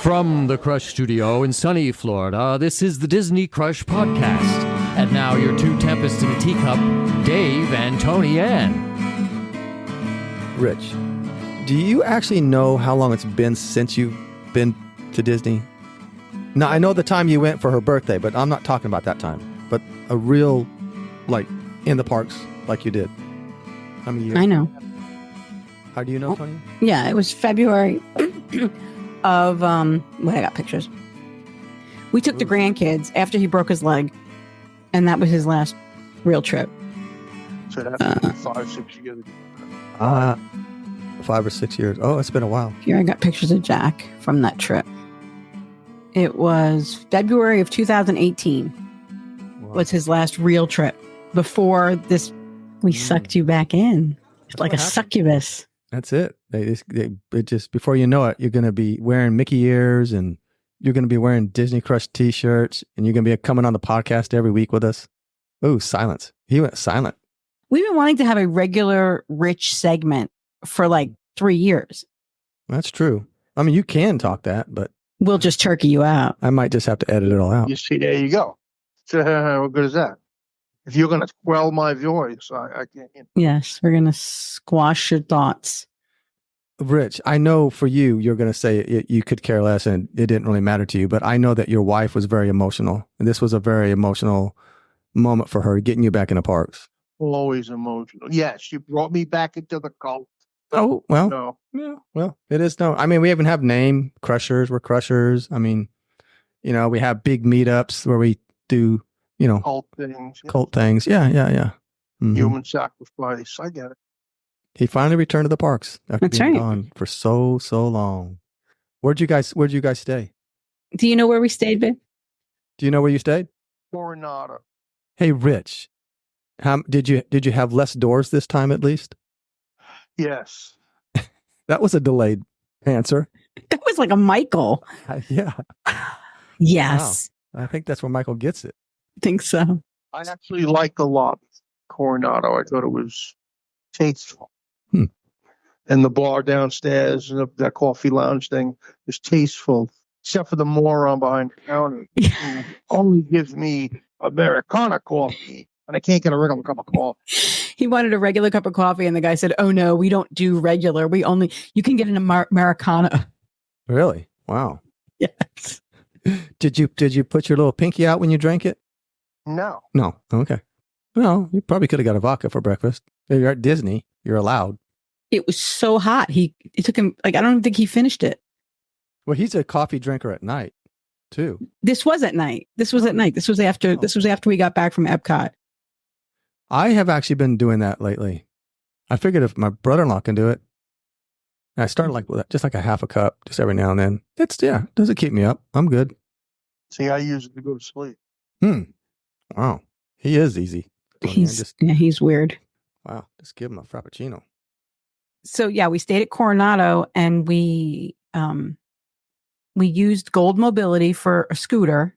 From the Crush Studio in sunny Florida, this is the Disney Crush Podcast. And now your two tempests in a teacup, Dave and Tony Ann. Rich, do you actually know how long it's been since you've been to Disney? Now, I know the time you went for her birthday, but I'm not talking about that time. But a real, like, in the parks, like you did. How many years? I know. How do you know, Tony? Yeah, it was February of, I got pictures. We took the grandkids after he broke his leg, and that was his last real trip. So that's 5-6 years ago. 5 or 6 years. Oh, it's been a while. Here I got pictures of Jack from that trip. It was February of 2018 was his last real trip. Before this, we sucked you back in. It's like a succubus. That's it. It just, before you know it, you're going to be wearing Mickey ears and you're going to be wearing Disney Crush t-shirts and you're going to be coming on the podcast every week with us. Oh, silence. He went silent. We've been wanting to have a regular Rich segment for like 3 years. That's true. I mean, you can talk that, but we'll just turkey you out. I might just have to edit it all out. You see, there you go. So how good is that? If you're going to quell my voice, I can't. Yes, we're going to squash your thoughts. Rich, I know for you, you're going to say you could care less and it didn't really matter to you, but I know that your wife was very emotional. And this was a very emotional moment for her, getting you back in the parks. Always emotional. Yes, she brought me back into the cult. Oh, well, No. Yeah, well, it is no. I mean, we even have name crushers. We're crushers. I mean, you know, we have big meetups where we do, you know, Cult things. cult things. Yeah. Mm-hmm. Human sacrifice. I get it. He finally returned to the parks after That's being right. gone for so long. Where'd you guys stay? Do you know where we stayed, babe? Do you know where you stayed? Coronado. Hey, Rich, did you have less doors this time at least? Yes. That was a delayed answer. That was like a Michael. Yeah. Yes. Wow. I think that's where Michael gets it. I think so. I actually like the lobby. Coronado. I thought it was tasteful. And the bar downstairs and that coffee lounge thing is tasteful, except for the moron behind the counter who only gives me Americana coffee, and I can't get a regular cup of coffee. He wanted a regular cup of coffee, and the guy said, "Oh no, we don't do regular. You can get an Americana." Really? Wow. Yes. Did you put your little pinky out when you drank it? No. No. Okay. Well, you probably could have got a vodka for breakfast. If you're at Disney, you're allowed. It was so hot. It took him, like, I don't think he finished it. Well, he's a coffee drinker at night, too. This was at night. This was after we got back from Epcot. I have actually been doing that lately. I figured if my brother-in-law can do it, I started like with just like a half a cup, just every now and then. Doesn't keep me up. I'm good. See, I use it to go to sleep. Wow. He is easy. He's weird. Wow. Just give him a Frappuccino. So yeah, we stayed at Coronado and we used Gold Mobility for a scooter.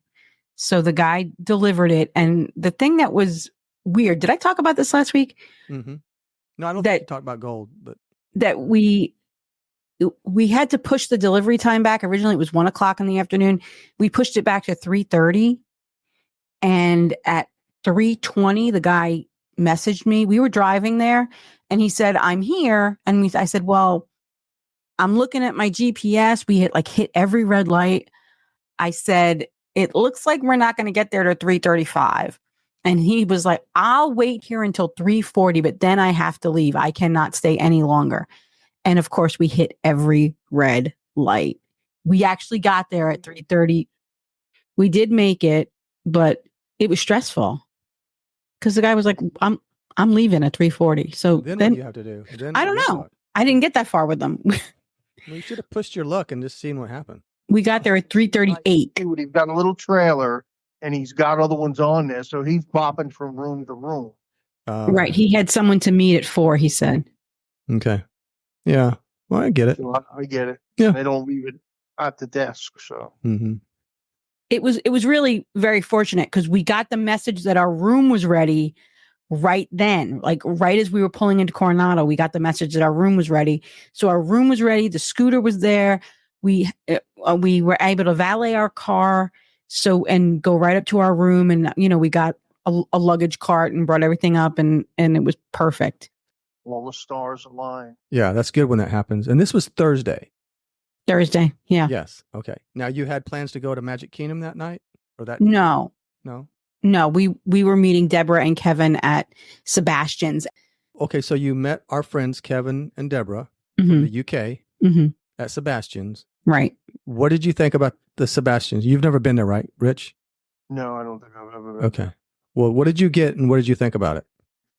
So the guy delivered it. And the thing that was weird, did I talk about this last week? Mm-hmm. No, I don't think you talked about Gold, but that we had to push the delivery time back. Originally it was 1:00 in the afternoon. We pushed it back to 3:30. And at 3:20, the guy messaged me. We were driving there and he said, "I'm here." And I said, "Well, I'm looking at my GPS. We hit every red light." I said, "It looks like we're not going to get there to 3:35. And he was like, "I'll wait here until 3:40, but then I have to leave. I cannot stay any longer." And of course, we hit every red light. We actually got there at 3:30. We did make it, but it was stressful because the guy was like, I'm leaving at 3:40. So then what do you have to do? I don't know. I didn't get that far with them. Well, you should have pushed your luck and just seen what happened. We got there at 3:38. He's got a little trailer and he's got other ones on there. So he's bopping from room to room. Right. He had someone to meet at 4, he said. Okay. Yeah. Well, I get it. So I get it. Yeah. And they don't leave it at the desk. So It was really very fortunate because we got the message that our room was ready right then. Like right as we were pulling into Coronado, we got the message that our room was ready. So our room was ready. The scooter was there. we were able to valet our car and go right up to our room, and we got a luggage cart and brought everything up, and it was perfect. All the stars align. Yeah, that's good when that happens. And this was Thursday. Thursday, yeah. Yes. Okay. Now you had plans to go to Magic Kingdom that night, or that? No. No. We were meeting Deborah and Kevin at Sebastian's. Okay, so you met our friends Kevin and Deborah Mm-hmm. from the UK Mm-hmm. at Sebastian's. Right. What did you think about the Sebastian's? You've never been there, right, Rich? No, I don't think I've ever been. Okay. Well, what did you get and what did you think about it?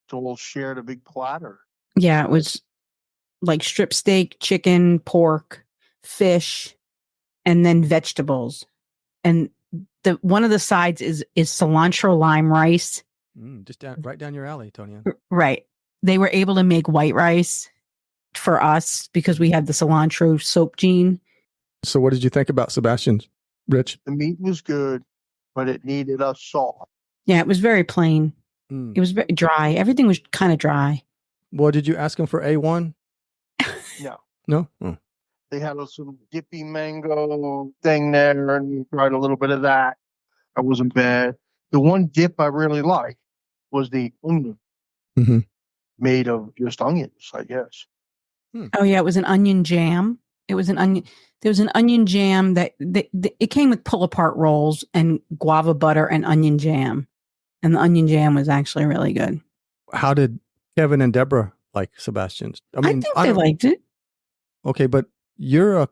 It's all shared a big platter. Yeah, it was like strip steak, chicken, pork, fish, and then vegetables. And one of the sides is cilantro lime rice. Just right down your alley, Tonya. Right. They were able to make white rice for us because we had the cilantro soap gene. So what did you think about Sebastian's, Rich? The meat was good, but it needed a salt. Yeah, it was very plain. It was very dry. Everything was kind of dry. Well, did you ask him for A1? No. No? Oh. They had some dippy mango thing there and tried a little bit of that. That wasn't bad. The one dip I really liked was the onion made of just onions, I guess. Oh, yeah. It was an onion jam. It was an onion. There was an onion jam that it came with pull apart rolls and guava butter and onion jam. And the onion jam was actually really good. How did Kevin and Deborah like Sebastian's? I think they liked it. Okay, but you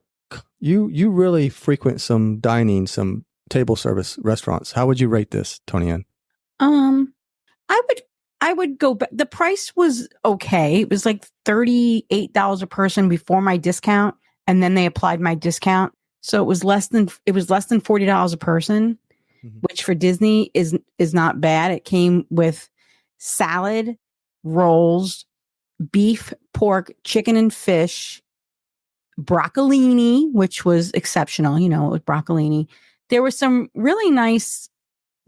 really frequent some dining, some table service restaurants. How would you rate this, Tony-Ann? I would go back. The price was okay. It was like $38 a person before my discount, and then they applied my discount, so it was less than $40 a person, which for Disney is not bad. It came with salad, rolls, beef, pork, chicken, and fish, broccolini, which was exceptional. It was broccolini. There was some really nice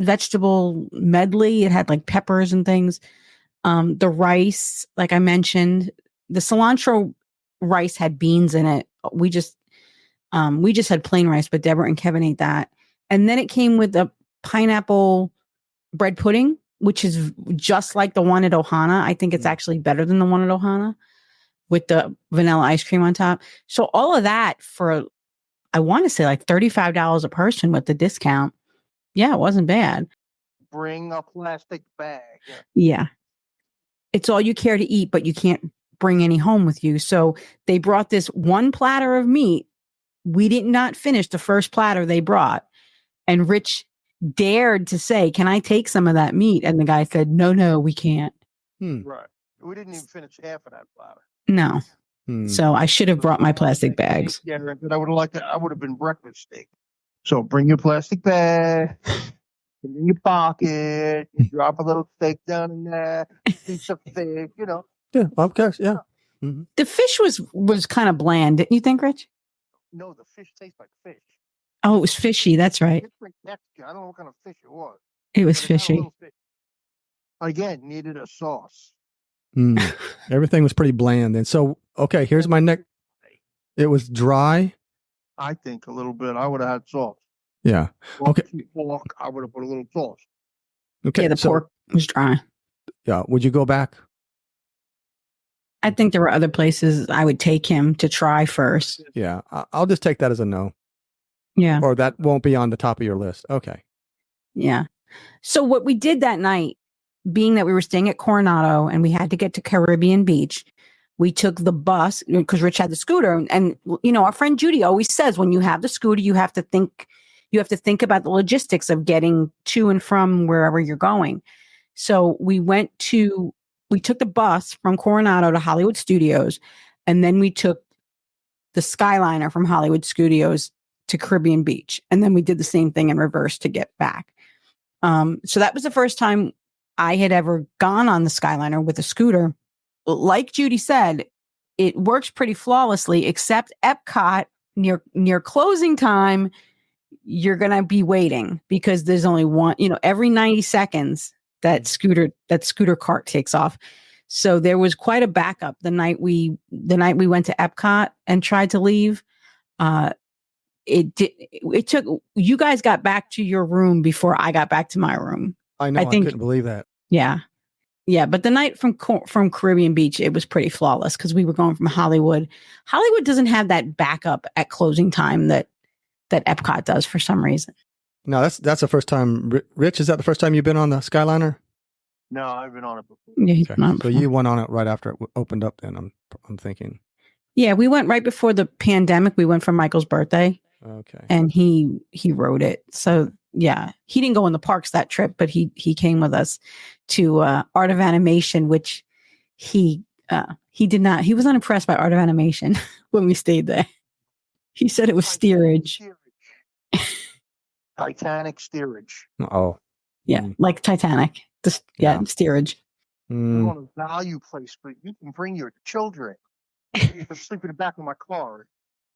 vegetable medley. It had like peppers and things. The rice, like I mentioned, the cilantro rice had beans in it. We just had plain rice, but Deborah and Kevin ate that. And then it came with a pineapple bread pudding, which is just like the one at Ohana. I think it's actually better than the one at Ohana with the vanilla ice cream on top. So all of that for, I want to say like $35 a person with the discount. Yeah, it wasn't bad. Bring a plastic bag. Yeah. It's all you care to eat, but you can't bring any home with you. So they brought this one platter of meat. We did not finish the first platter they brought. And Rich dared to say, "Can I take some of that meat?" And the guy said, No, we can't. Right. We didn't even finish half of that platter. No. So I should have brought my plastic bags. Yeah, but I would have been breakfast steak. So bring your plastic bag, put it in your pocket, you drop a little steak down in there, piece of fish, Yeah, of course, yeah. The fish was kind of bland, didn't you think, Rich? No, the fish tastes like fish. Oh, it was fishy. That's right. Different texture. I don't know what kind of fish it was. It was But it had a fishy. little fish. Again, needed a sauce. Everything was pretty bland. And so, okay, here's my next. It was dry. I think a little bit. I would have had sauce. Yeah. Okay. Pork, I would have put a little sauce. Okay. Yeah, the pork was dry. Yeah. Would you go back? I think there were other places I would take him to try first. Yeah. I'll just take that as a no. Yeah. Or that won't be on the top of your list. Okay. Yeah. So what we did that night, being that we were staying at Coronado and we had to get to Caribbean Beach, we took the bus because Rich had the scooter. And, our friend Judy always says, when you have the scooter, you have to think about the logistics of getting to and from wherever you're going. So we took the bus from Coronado to Hollywood Studios, and then we took the Skyliner from Hollywood Studios to Caribbean Beach. And then we did the same thing in reverse to get back. So that was the first time I had ever gone on the Skyliner with a scooter. Like Judy said, it works pretty flawlessly, except Epcot near closing time, you're going to be waiting because there's only one, every 90 seconds that scooter cart takes off. So there was quite a backup the night we went to Epcot and tried to leave. it took, you guys got back to your room before I got back to my room. I know. I think- couldn't believe that. Yeah. Yeah. But the night from Caribbean Beach, it was pretty flawless because we were going from Hollywood. Hollywood doesn't have that backup at closing time that Epcot does for some reason. No, that's the first time. Rich, is that the first time you've been on the Skyliner? No, I've been on it before. Yeah, he's Okay. been on it So before. you went on it right after it opened up. Then I'm thinking. Yeah, we went right before the pandemic. We went for Michael's birthday, Okay. and he rode it. So yeah, he didn't go in the parks that trip, but he came with us to Art of Animation, which he did not. He was unimpressed by Art of Animation when we stayed there. He said it was steerage. Titanic steerage. Oh. Yeah, like Titanic. Yeah. Steerage. We're Mm. on a value place, but you can bring your children. You can sleep in the back of my car.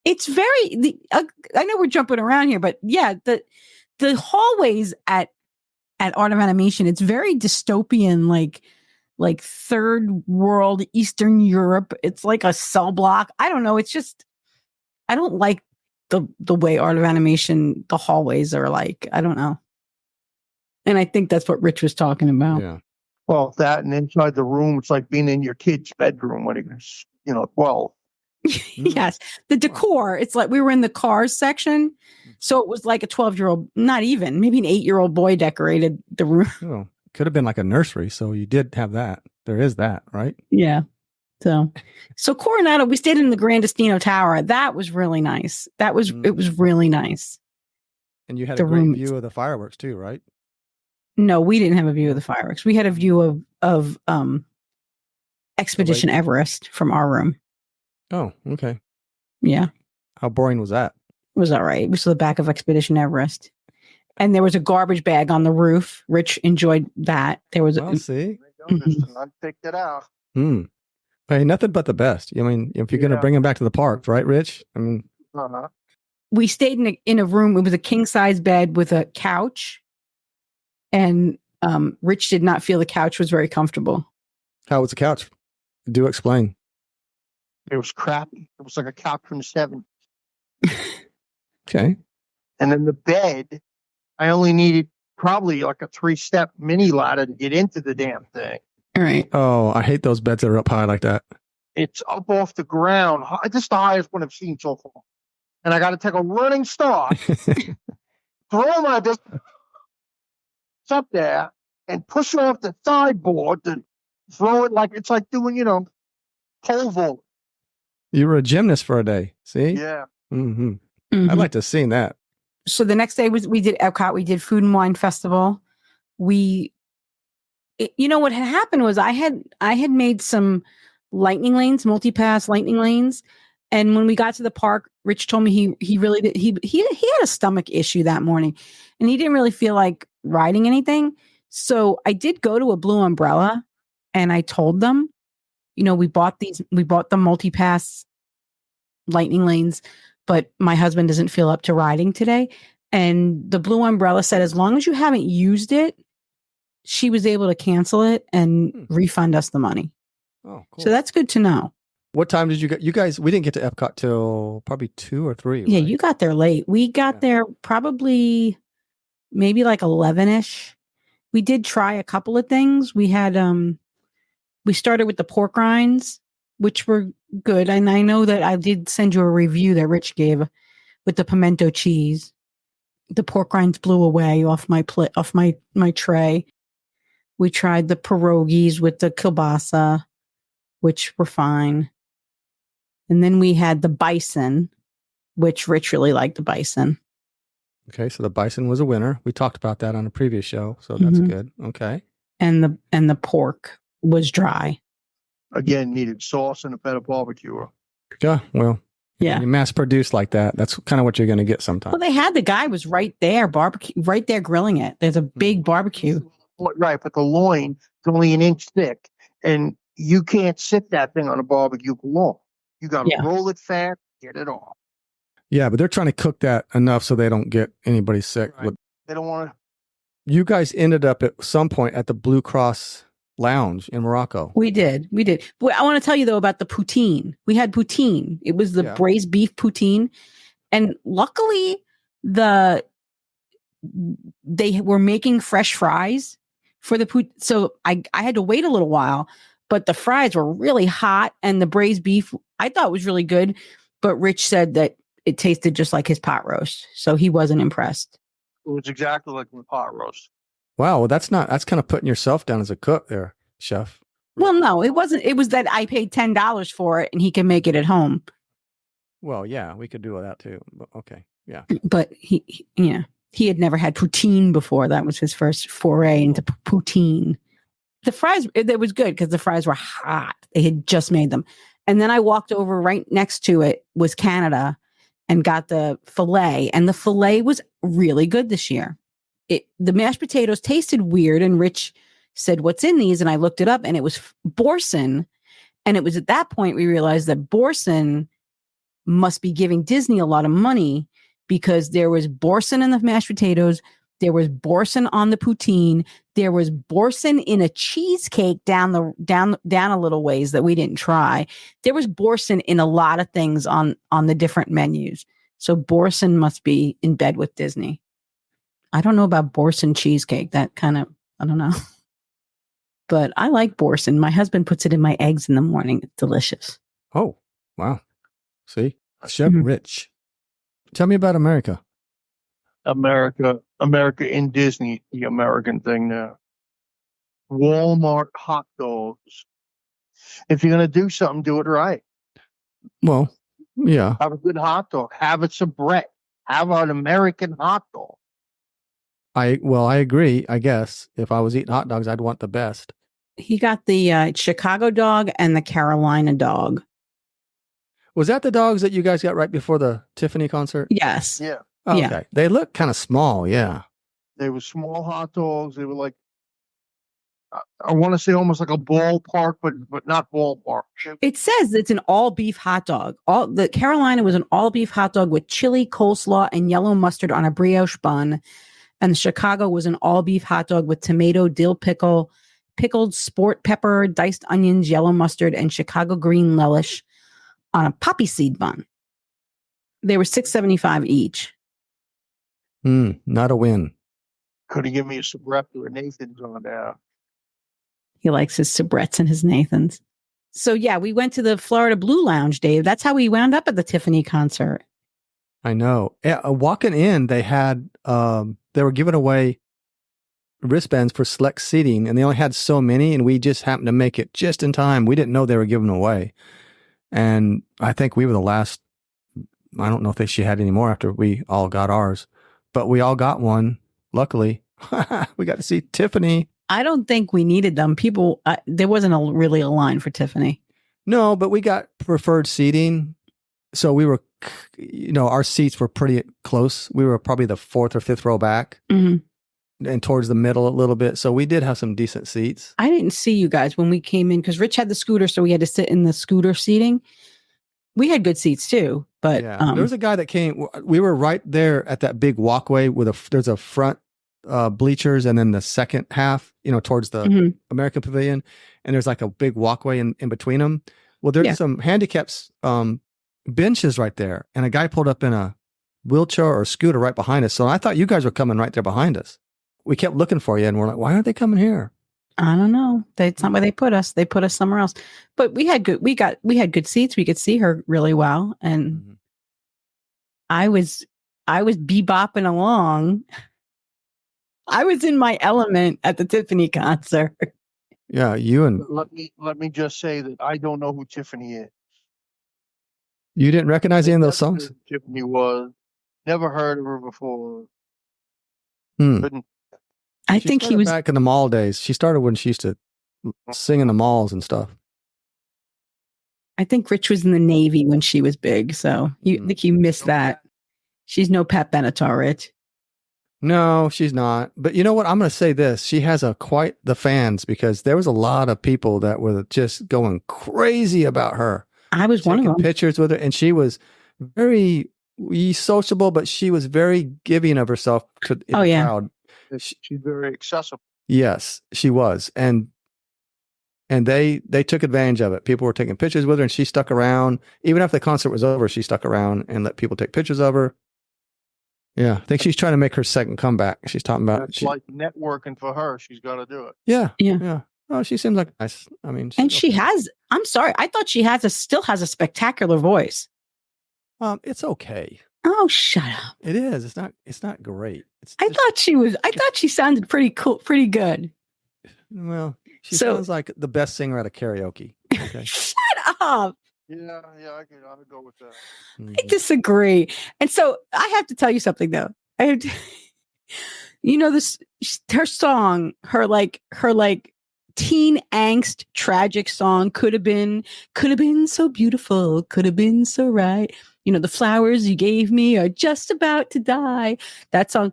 It's very. I know we're jumping around here, but yeah, the hallways at Art of Animation, it's very dystopian, like third world Eastern Europe. It's like a cell block. I don't know. It's just I don't like the way Art of Animation, the hallways are like. I don't know. And I think that's what Rich was talking about. Yeah. Well, that and inside the room, it's like being in your kid's bedroom when he's, 12. Yes. The decor, it's like we were in the cars section. So it was like a 12-year-old, not even, maybe an 8-year-old boy decorated the room. Oh, could have been like a nursery. So you did have that. There is that, right? Yeah. So Coronado, we stayed in the Grandestino Tower. That was really nice. It was really nice. And you had The a great room- view of the fireworks too, right? No, we didn't have a view of the fireworks. We had a view of Expedition Everest from our room. Oh, okay. Yeah. How boring was that? It was all right. We saw the back of Expedition Everest. And there was a garbage bag on the roof. Rich enjoyed that. There was Well, see. I picked it out. Hmm. Hey, nothing but the best. I mean, if you're going to Yeah. bring them back to the parks, right, Rich? I mean, Uh-huh. we stayed in a room. It was a king size bed with a couch. And Rich did not feel the couch was very comfortable. how was the couch? Do explain. It was crappy. It was like a couch from the 70s. Okay. And then the bed, I only needed probably like a 3-step mini ladder to get into the damn thing. All right. Oh, I hate those beds that are up high like that. It's up off the ground. This is the highest one I've seen so far. And I got to take a running start, throw my bed up there, and push it off the sideboard to throw it like it's like doing, pole vault. You were a gymnast for a day. See? Yeah. Mm-hmm. Mhm. I'd like to have seen that. So the next day we did Epcot. We did Food and Wine Festival. What had happened was I had made some lightning lanes, multi-pass lightning lanes. And when we got to the park, Rich told me he really did. He had a stomach issue that morning and he didn't really feel like riding anything. So I did go to a Blue Umbrella and I told them, we bought the multi-pass lightning lanes, but my husband doesn't feel up to riding today. And the Blue Umbrella said, as long as you haven't used it, she was able to cancel it and refund us the money. Oh, cool. So that's good to know. What time did you get? You guys, we didn't get to Epcot till probably 2 or 3. Yeah, right? you got there late. We got there probably maybe like 11ish. We did try a couple of things. We had we started with the pork rinds, which were good. And I know that I did send you a review that Rich gave with the pimento cheese. The pork rinds blew away off my my tray. We tried the pierogies with the kielbasa, which were fine. And then we had the bison, which Rich really liked the bison. Okay, so the bison was a winner. We talked about that on a previous show, so that's Mhm. good. Okay. And the pork was dry. Again, needed sauce and a better barbecue. Yeah, well, Yeah. you mass produce like that, that's kind of what you're going to get sometimes. Well, they had the guy was right there, barbecue, right there grilling it. There's a big barbecue. Right, but the loin is only an inch thick, and you can't sit that thing on a barbecue for long. You got to Yeah. roll it fast, get it off. Yeah, but they're trying to cook that enough so they don't get anybody sick. Right. They don't want to. You guys ended up at some point at the Blue Cross Lounge in Morocco. We did. Well, I want to tell you though about the poutine. We had poutine. It was the Yeah. braised beef poutine. And luckily, they were making fresh fries for the so I had to wait a little while, but the fries were really hot, and the braised beef I thought was really good, but Rich said that it tasted just like his pot roast, so he wasn't impressed. It was exactly like my pot roast. Wow, well, that's kind of putting yourself down as a cook there, chef. Well, no, it wasn't. It was that I paid $10 for it, and he can make it at home. Well, yeah, we could do that too. But okay, yeah. But he had never had poutine before. That was his first foray into poutine. The fries, it was good because the fries were hot. They had just made them. And then I walked over right next to it was Canada and got the filet. And the filet was really good this year. The mashed potatoes tasted weird. And Rich said, "What's in these?" And I looked it up and it was Borson. And it was at that point we realized that Borson must be giving Disney a lot of money because there was Borson in the mashed potatoes. There was Borson on the poutine. There was Borson in a cheesecake down a little ways that we didn't try. There was Borson in a lot of things on the different menus. So Borson must be in bed with Disney. I don't know about Borson cheesecake. That kind of, I don't know. But I like Borson. My husband puts it in my eggs in the morning. It's delicious. Oh, wow. See? Chef Rich. Tell me about America. America in Disney, the American thing now. Walmart hot dogs. If you're going to do something, do it right. Well, yeah. Have a good hot dog. Have a soubrette. Have an American hot dog. I agree. I guess if I was eating hot dogs, I'd want the best. He got the Chicago dog and the Carolina dog. Was that the dogs that you guys got right before the Tiffany concert? Yes. Yeah. Oh, Yeah. okay. They look kind of small. Yeah. They were small hot dogs. They were like, I want to say almost like a ballpark, but not ballpark. It says it's an all beef hot dog. The Carolina was an all beef hot dog with chili, coleslaw, and yellow mustard on a brioche bun. And the Chicago was an all beef hot dog with tomato, dill pickle, pickled sport pepper, diced onions, yellow mustard, and Chicago green relish on a poppy seed bun. They were $6.75 each. Not a win. Could have given me a soubrette or a Nathan's on there. He likes his soubrettes and his Nathans. So yeah, we went to the Florida Blue Lounge, Dave. That's how we wound up at the Tiffany concert. I know. Walking in, they had they were giving away wristbands for select seating, and they only had so many, and we just happened to make it just in time. We didn't know they were giving away, and I think we were the last. I don't know if she had any more after we all got ours, but we all got one. Luckily, we got to see Tiffany. I don't think we needed them. People, there wasn't really a line for Tiffany. No, but we got preferred seating. So we were, our seats were pretty close. We were probably the 4th or 5th row back and towards the middle a little bit. So we did have some decent seats. I didn't see you guys when we came in because Rich had the scooter. So we had to sit in the scooter seating. We had good seats too, but yeah. There was a guy that came. We were right there at that big walkway with there's a front bleachers and then the second half, towards the American Pavilion. And there's like a big walkway in between them. Well, there's some handicaps benches right there. And a guy pulled up in a wheelchair or scooter right behind us. So I thought you guys were coming right there behind us. We kept looking for you and we're like, why aren't they coming here? I don't know. That's not where they put us. They put us somewhere else. But we had good seats. We could see her really well. And I was bebopping along. I was in my element at the Tiffany concert. Yeah, you and let me just say that I don't know who Tiffany is. You didn't recognize any of those songs? Tiffany was. Never heard of her before. I think he was back in the mall days. She started when she used to sing in the malls and stuff. I think Rich was in the Navy when she was big. So I think you missed that. She's no Pat Benatar, Rich. No, she's not. But you know what? I'm going to say this. She has quite the fans because there was a lot of people that were just going crazy about her. I was one of them. Pictures with her, and she was very sociable, but she was very giving of herself to the crowd. She's very accessible. Yes, she was. And And they took advantage of it. People were taking pictures with her, and she stuck around. Even after the concert was over, she stuck around and let people take pictures of her. Yeah, I think she's trying to make her second comeback. She's talking about That's like networking for her. She's got to do it. Yeah. Oh, she seems like nice. I mean, And she has. I'm sorry. I thought she still has a spectacular voice. It's okay. Oh, shut up! It is. It's not great. I thought she sounded pretty cool, pretty good. Well, she sounds like the best singer at a karaoke. Okay. Shut up! Yeah, I would go with that. I disagree. And so I have to tell you something though. This her song, her teen angst tragic song could have been so beautiful, could have been so right. The flowers you gave me are just about to die. That song.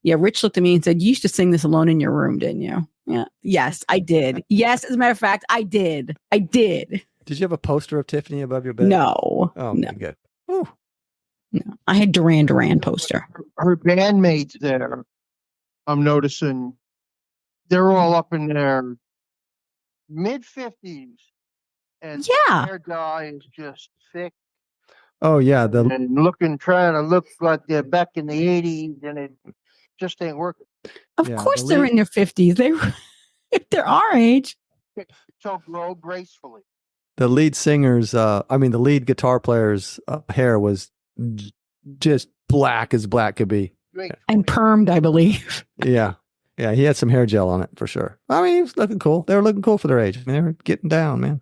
Yeah, Rich looked at me and said, "You used to sing this alone in your room, didn't you?" Yeah. Yes, I did. Yes, as a matter of fact, I did. Did you have a poster of Tiffany above your bed? No. Oh, no. Good. Ooh. No. I had Duran Duran poster. Her bandmates there, I'm noticing, they're all up in their mid-50s. And their dye is just thick. Oh, yeah. And trying to look like they're back in the 80s, and it just ain't working. Of course they're in their 50s. They're our age. So grow gracefully. The lead singer's, the lead guitar player's hair was just black as black could be. And permed, I believe. Yeah. Yeah, he had some hair gel on it for sure. I mean, he was looking cool. They were looking cool for their age. They were getting down, man.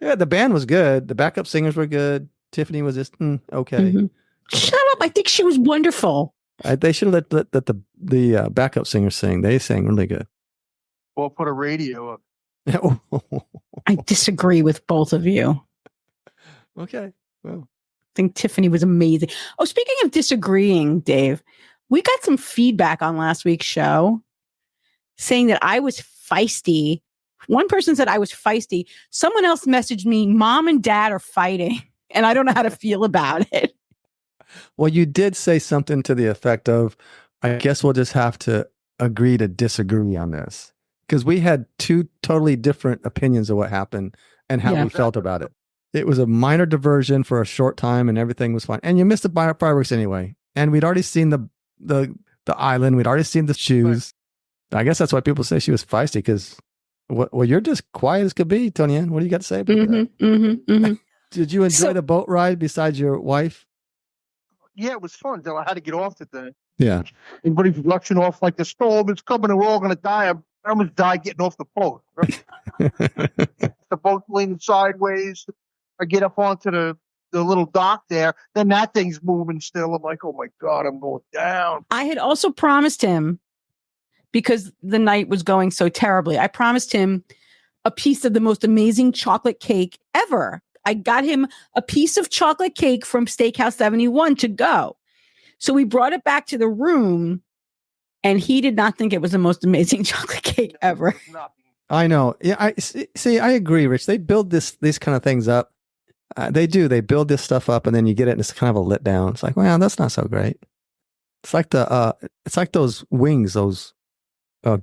Yeah, the band was good. The backup singers were good. Tiffany was just okay. Mm-hmm. Shut up! I think she was wonderful. They should have let the backup singers sing. They sang really good. Well, put a radio up. I disagree with both of you. Okay. Well, I think Tiffany was amazing. Oh, speaking of disagreeing, Dave, we got some feedback on last week's show saying that I was feisty. One person said I was feisty. Someone else messaged me, "Mom and Dad are fighting," and I don't know how to feel about it. Well, you did say something to the effect of, "I guess we'll just have to agree to disagree on this." Because we had two totally different opinions of what happened and how we felt about it. It was a minor diversion for a short time and everything was fine. And you missed the fireworks anyway. And we'd already seen the island. We'd already seen the shoes. Right. I guess that's why people say she was feisty, because you're just quiet as could be, Tony Ann. What do you got to say about that? Did you enjoy the boat ride besides your wife? Yeah, it was fun until I had to get off the thing. Yeah. Everybody's rushing off like the storm is coming and we're all going to die. I almost died getting off the boat. Right? The boat leaning sideways. I get up onto the little dock there. Then that thing's moving still. I'm like, oh my God, I'm going down. I had also promised him, because the night was going so terribly, I promised him a piece of the most amazing chocolate cake ever. I got him a piece of chocolate cake from Steakhouse 71 to go. So we brought it back to the room, and he did not think it was the most amazing chocolate cake ever. I know. Yeah, I agree, Rich. They build these kind of things up. They do. They build this stuff up, and then you get it, and it's kind of a letdown. It's like, well, that's not so great. It's like it's like those wings, those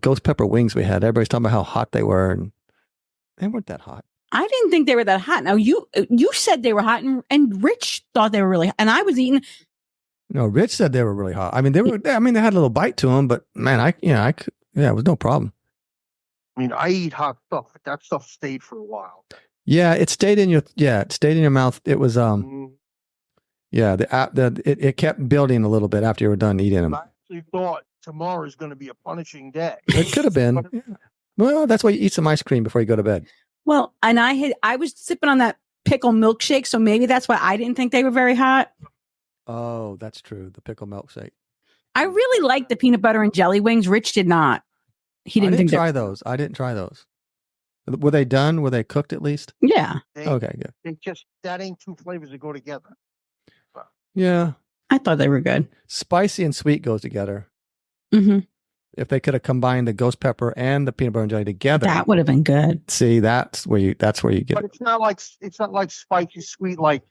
ghost pepper wings we had. Everybody's talking about how hot they were, and they weren't that hot. I didn't think they were that hot. Now you said they were hot, and Rich thought they were really hot, and I was eating. No, Rich said they were really hot. I mean, they were. I mean, they had a little bite to them, but man, it was no problem. I mean, I eat hot stuff, but that stuff stayed for a while. Yeah, it stayed in your mouth. It was it kept building a little bit after you were done eating them. I actually thought tomorrow is going to be a punishing day. It could have been. Yeah. Well, that's why you eat some ice cream before you go to bed. Well, and I was sipping on that pickle milkshake, so maybe that's why I didn't think they were very hot. Oh, that's true. The pickle milkshake. I really liked the peanut butter and jelly wings. Rich did not. He didn't try those. I didn't try those. Were they done? Were they cooked at least? Yeah. Okay, good. That ain't two flavors that go together. But. Yeah. I thought they were good. Spicy and sweet goes together. Mm-hmm. If they could have combined the ghost pepper and the peanut butter and jelly together, that would have been good. See, that's where you get but it's not like spicy sweet like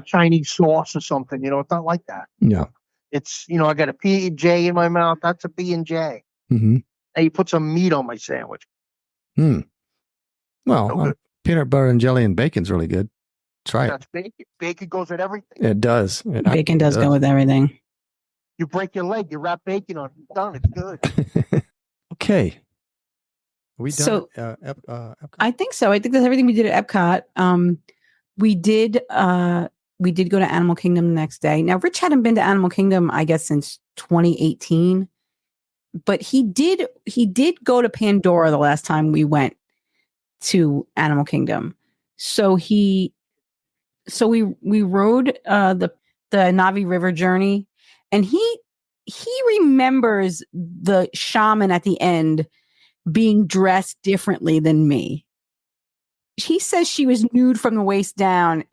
Chinese sauce or something. It's not like that. Yeah. It's I got a P&J in my mouth. That's a B&J. Mm-hmm. And you put some meat on my sandwich. Well, No good. peanut butter and jelly and bacon's really good. Try it. That's bacon. Bacon goes with everything. It does. It Bacon does go with everything. You break your leg, you wrap bacon on it. It's done. It's good. Okay. Are we done? So- Epcot? I think so. I think that's everything we did at Epcot. We did go to Animal Kingdom the next day. Now, Rich hadn't been to Animal Kingdom, I guess, since 2018, but he did go to Pandora the last time we went to Animal Kingdom. So we rode the Navi River journey, and he remembers the shaman at the end being dressed differently than me. He says she was nude from the waist down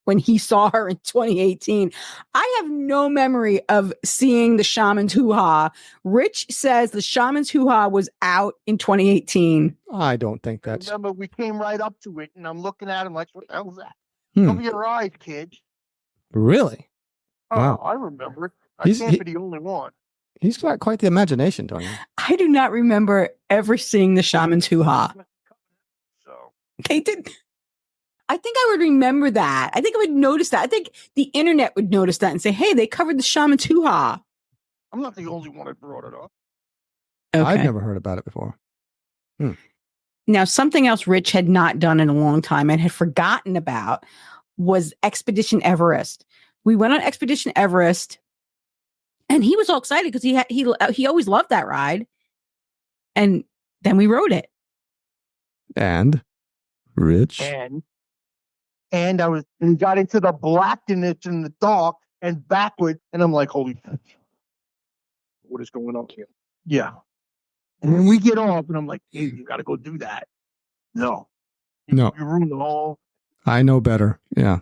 when he saw her in 2018. I have no memory of seeing the shaman's hoo-ha. Rich says the shaman's hoo-ha was out in 2018. I don't think that's. Remember, we came right up to it, and I'm looking at him like, what the hell is that? Hmm. Cover your eyes, kid. Really? Oh, Wow. I remember. I can't be the only one. He's got quite the imagination, Tony. I do not remember ever seeing the shaman's hoo-ha. So They did. I think I would remember that. I think I would notice that. I think the internet would notice that and say, hey, they covered the shaman's hoo-ha. I'm not the only one that brought it up. Okay. I've never heard about it before. Now, something else Rich had not done in a long time and had forgotten about was Expedition Everest. We went on Expedition Everest, and he was all excited because he always loved that ride. And then we rode it. And Rich. And we got into the blackness in the dark and backward, and I'm like, holy, what is going on here? Yeah. And then we get off, and I'm like, hey, you got to go do that. No. No. You ruined the whole. I know better. Yeah.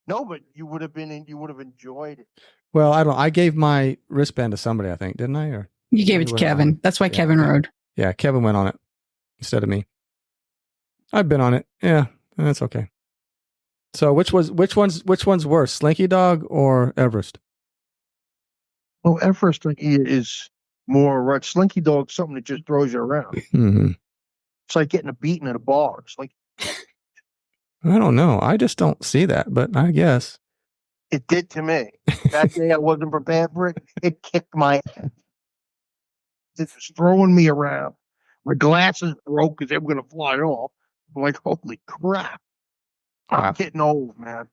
No, but you would have enjoyed it. Well, I gave my wristband to somebody, I think, didn't I? Or You gave it to went on Kevin. it. That's why Yeah. Kevin rode. Yeah, Kevin went on it instead of me. I've been on it. Yeah, that's okay. So which one's worse, Slinky Dog or Everest? Well, Everest is more Slinky Dog, something that just throws you around. Mm-hmm. It's like getting a beating at a bar. It's like I don't know. I just don't see that, but I guess. it did to me. That day I wasn't prepared for it. It kicked my ass. It was throwing me around. My glasses broke because they were going to fly off. I'm like, holy crap. I'm Wow. getting old, man.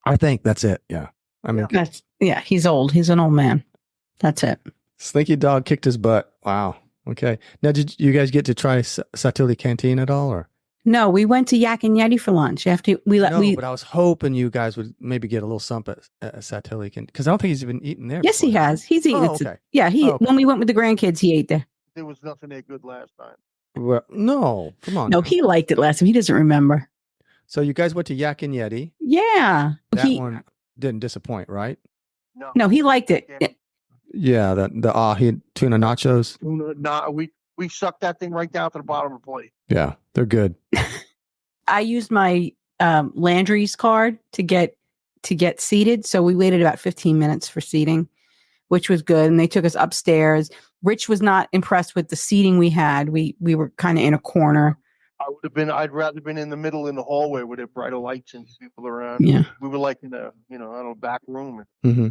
I think that's it. Yeah. I mean, He's old. He's an old man. That's it. Slinky Dog kicked his butt. Wow. Okay. Now, did you guys get to try Satili Canteen at all, or? No, we went to Yak and Yeti for lunch. After But I was hoping you guys would maybe get a little somp at Satili Canteen, because I don't think he's even eaten there. Yes, he before. has. He's eaten. Oh, okay. Yeah, Okay. When we went with the grandkids, he ate there. There was nothing that good last time. Well, no, come on. No, now. he liked it last time. He doesn't remember. So you guys went to Yak and Yeti. Yeah, That one didn't disappoint, right? no, he liked it. Yeah. Yeah, the tuna nachos. We sucked that thing right down to the bottom of the plate. Yeah, they're good. I used my Landry's card to get seated, so we waited about 15 minutes for seating, which was good. And they took us upstairs. Rich was not impressed with the seating we had. We were kind of in a corner. I'd rather been in the middle in the hallway with the brighter lights and people around. Yeah. We were like in a, I don't know, back room. Mm-hmm.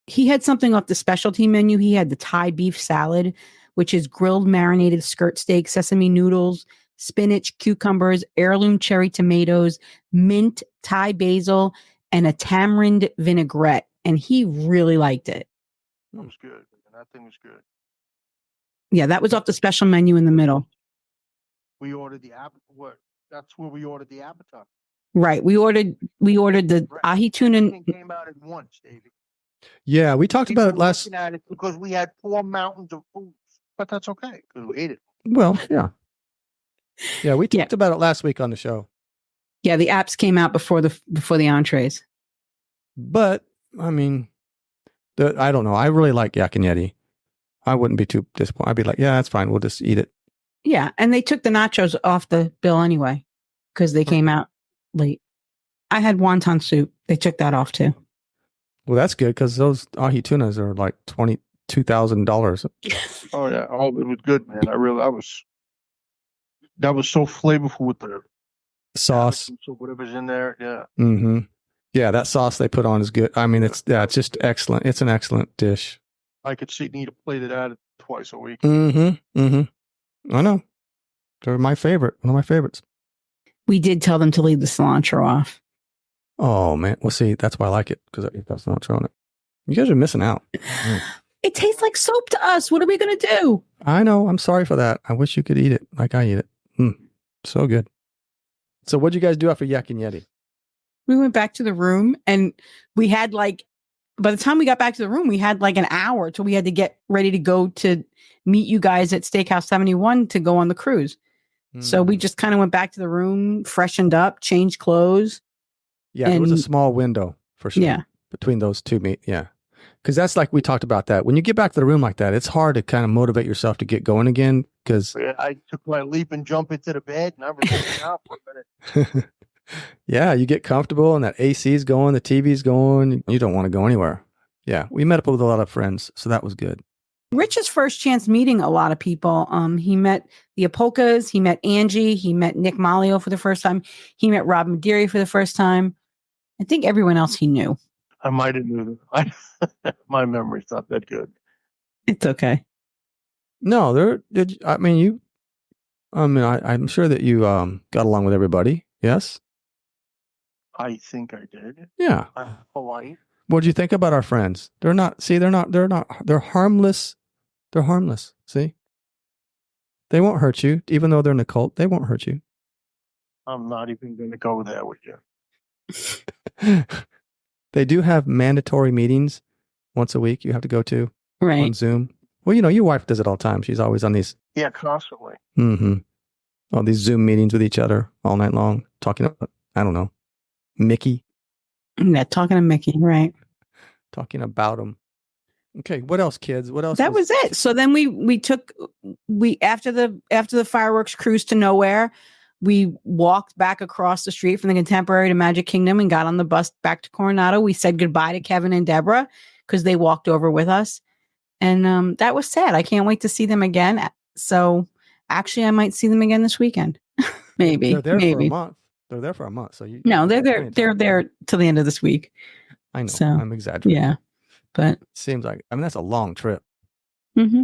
He had something off the specialty menu. He had the Thai beef salad, which is grilled marinated skirt steak, sesame noodles, spinach, cucumbers, heirloom cherry tomatoes, mint, Thai basil, and a tamarind vinaigrette. And he really liked it. That was good. That thing was good. Yeah, that was off the special menu in the middle. We ordered that's where we ordered the appetizer. Right. We ordered the ahi tuna. Everything came out at once, David. Yeah, we talked about it People were last. looking at it because we had 4 mountains of food, but that's okay because we ate it. Well, yeah, yeah, we talked about it last week on the show. Yeah, the apps came out before the entrees. But I mean, I don't know. I really like Yak and Yeti. I wouldn't be too disappointed. I'd be like, yeah, that's fine. We'll just eat it. Yeah, and they took the nachos off the bill anyway because they came out late. I had wonton soup. They took that off too. Well, that's good because those ahi tunas are like $22,000. Oh yeah, it was good, man. That was so flavorful with the Sauce. so whatever's in there. Yeah. Mm-hmm. Yeah, that sauce they put on is good. I mean, it's just excellent. It's an excellent dish. I could eat a plate of that twice a week. Mm-hmm. Mm-hmm. I know. They're my favorite. One of my favorites. We did tell them to leave the cilantro off. Oh man. Well, see, that's why I like it because that's not on it. You guys are missing out. It tastes like soap to us. What are we going to do? I know. I'm sorry for that. I wish you could eat it like I eat it. So good. So what'd you guys do after Yak and Yeti? We went back to the room and we had by the time we got back to the room, we had an hour till we had to get ready to go to meet you guys at Steakhouse 71 to go on the cruise. So we just kind of went back to the room, freshened up, changed clothes. Yeah, there was a small window for sure. Yeah. Between those two Yeah. Because that's we talked about that. When you get back to the room like that, it's hard to kind of motivate yourself to get going again. Because I took my leap and jump into the bed and I was looking out for a minute. Yeah, you get comfortable and that AC's going, the TV's going. You don't want to go anywhere. Yeah, we met up with a lot of friends, so that was good. Rich's first chance meeting a lot of people. He met the Apolkas, he met Angie, he met Nick Malio for the first time. He met Rob Madeary for the first time. I think everyone else he knew. I might have knew them. My memory's not that good. It's okay. No, I'm sure that you got along with everybody. Yes? I think I did. Yeah. I'm polite. What do you think about our friends? They're harmless. They're harmless. See? They won't hurt you. Even though they're in a cult, they won't hurt you. I'm not even going to go there with you. They do have mandatory meetings once a week you have to go to on Zoom. Well, your wife does it all the time. She's always on these. Yeah, constantly. Mm-hmm. All these Zoom meetings with each other all night long, talking about, I don't know, Mickey. Yeah, talking to Mickey, right. Talking about him. Okay, what else, kids? What else? That was it. So then we after the fireworks cruise to nowhere, we walked back across the street from the Contemporary to Magic Kingdom and got on the bus back to Coronado. We said goodbye to Kevin and Deborah because they walked over with us. And that was sad. I can't wait to see them again. So actually, I might see them again this weekend. Maybe. They're there for a month. They're there for a month. So they're there till the end of this week. I know. So, I'm exaggerating. Yeah. But seems like, that's a long trip. Mm-hmm.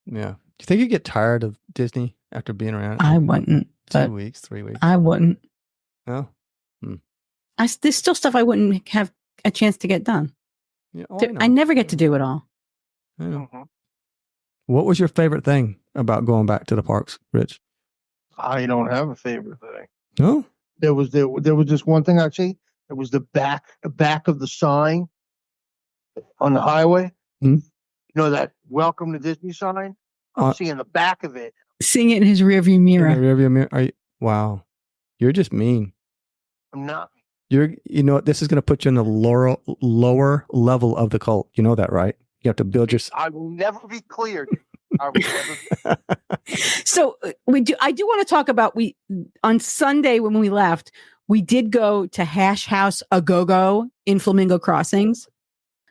Yeah. Do you think you get tired of Disney after being around? I wouldn't. 2 weeks, 3 weeks. I wouldn't. No. There's still stuff I wouldn't have a chance to get done. Yeah, I never get to do it all. I know. Mm-hmm. What was your favorite thing about going back to the parks, Rich? I don't have a favorite thing. No? There was just one thing actually. It was the back of the sign on the highway. Mm-hmm. That welcome to Disney sign? I'm seeing the back of it. Seeing it in his rearview mirror. In the rearview mirror. Wow. You're just mean. I'm not. This is going to put you in the lower level of the cult. You know that, right? You have to build your. I will never be cleared. So I do want to talk about on Sunday when we left, we did go to Hash House A Go-Go in Flamingo Crossings.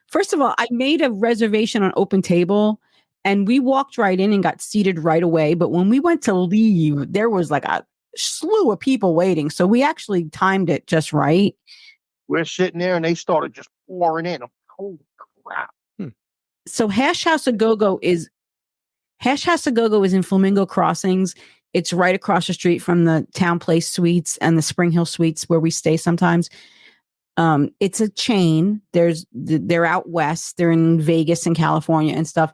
First of all, I made a reservation on Open Table and we walked right in and got seated right away. But when we went to leave, there was a slew of people waiting. So we actually timed it just right. We're sitting there and they started just pouring in. Holy crap. So Hash House A Go-Go is in Flamingo Crossings. It's right across the street from the Town Place Suites and the Spring Hill Suites where we stay sometimes. It's a chain. They're out west. They're in Vegas and California and stuff.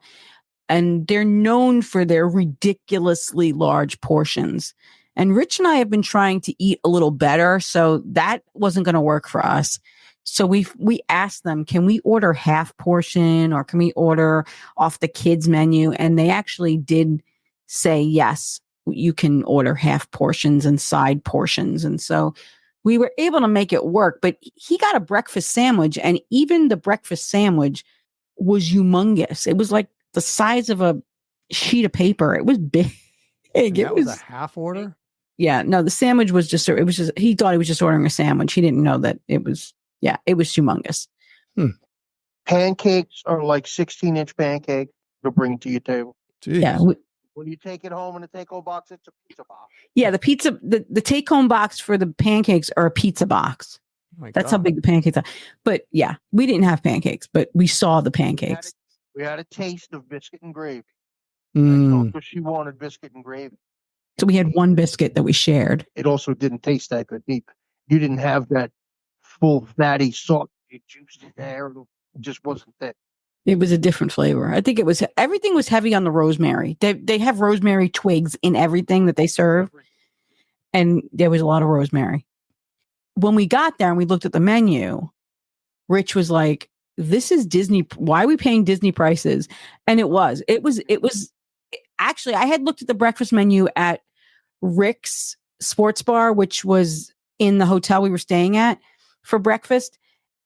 And they're known for their ridiculously large portions. And Rich and I have been trying to eat a little better. So that wasn't going to work for us. So we asked them, can we order half portion or can we order off the kids menu? And they actually did say, yes, you can order half portions and side portions. And so we were able to make it work, but he got a breakfast sandwich and even the breakfast sandwich was humongous. It was like the size of a sheet of paper. It was big. It was a half order? Yeah, no, the sandwich was he thought he was just ordering a sandwich. He didn't know that it was humongous. Pancakes are like 16-inch pancakes. They'll bring it to your table. Jeez. Yeah, When you take it home in a take-home box, it's a pizza box. Yeah, the take home box for the pancakes are a pizza box. Oh my That's how God. big the pancakes are. But yeah, we didn't have pancakes, but we saw the pancakes. We had a taste of biscuit and gravy. Mm. Because she wanted biscuit and gravy. So we had one biscuit that we shared. It also didn't taste that good either. You didn't have that full fatty salt juice in there. It just wasn't there. It was a different flavor. I think everything was heavy on the rosemary. They have rosemary twigs in everything that they serve. And there was a lot of rosemary. When we got there and we looked at the menu, Rich was like, this is Disney. Why are we paying Disney prices? And it was actually, I had looked at the breakfast menu at Rick's Sports Bar, which was in the hotel we were staying at for breakfast.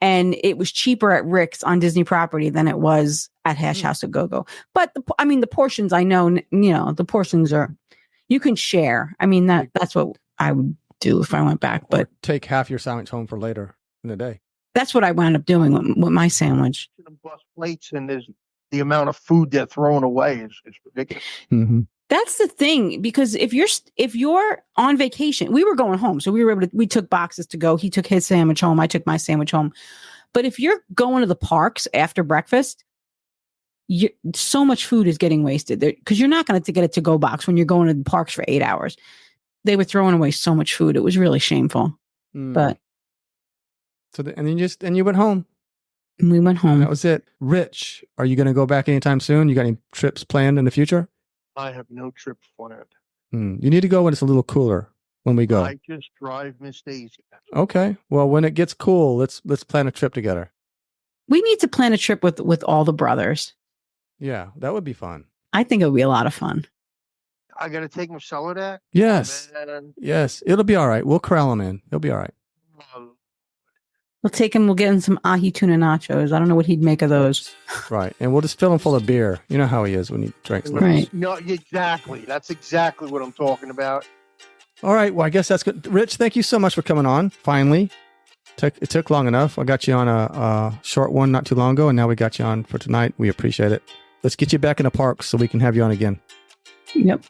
And it was cheaper at Rick's on Disney property than it was at Hash House of Go-Go. But the portions, I know, the portions are, you can share. I mean, that's what I would do if I went back. But Or take half your sandwich home for later in the day. that's what I wound up doing with my sandwich. Bus plates and there's the amount of food they're throwing away is ridiculous. Mm-hmm. That's the thing, because if you're on vacation, we were going home, so we took boxes to go. He took his sandwich home. I took my sandwich home. But if you're going to the parks after breakfast, so much food is getting wasted there because you're not going to get a to-go box when you're going to the parks for 8 hours. They were throwing away so much food. It was really shameful. But so and you went home. We went home. That was it. Rich, are you going to go back anytime soon? You got any trips planned in the future? I have no trips planned. You need to go when it's a little cooler when we go. I just drive Miss Daisy. Okay. Well, when it gets cool, let's plan a trip together. We need to plan a trip with all the brothers. Yeah, that would be fun. I think it would be a lot of fun. I got to take Marcelo there? Yes. Man. Yes. It'll be all right. We'll corral him in. He'll be all right. We'll take him. We'll get him some ahi tuna nachos. I don't know what he'd make of those. Right. And we'll just fill him full of beer. You know how he is when he drinks. Right. No, exactly. That's exactly what I'm talking about. All right. Well, I guess that's good. Rich, thank you so much for coming on. Finally. It took long enough. I got you on a short one not too long ago, and now we got you on for tonight. We appreciate it. Let's get you back in the park so we can have you on again. Yep.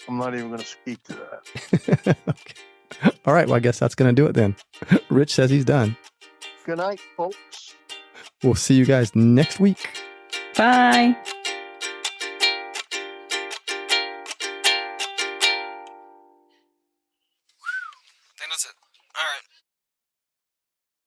I'm not even going to speak to that. Okay. All right. Well, I guess that's going to do it then. Rich says he's done. Good night, folks. We'll see you guys next week. Bye.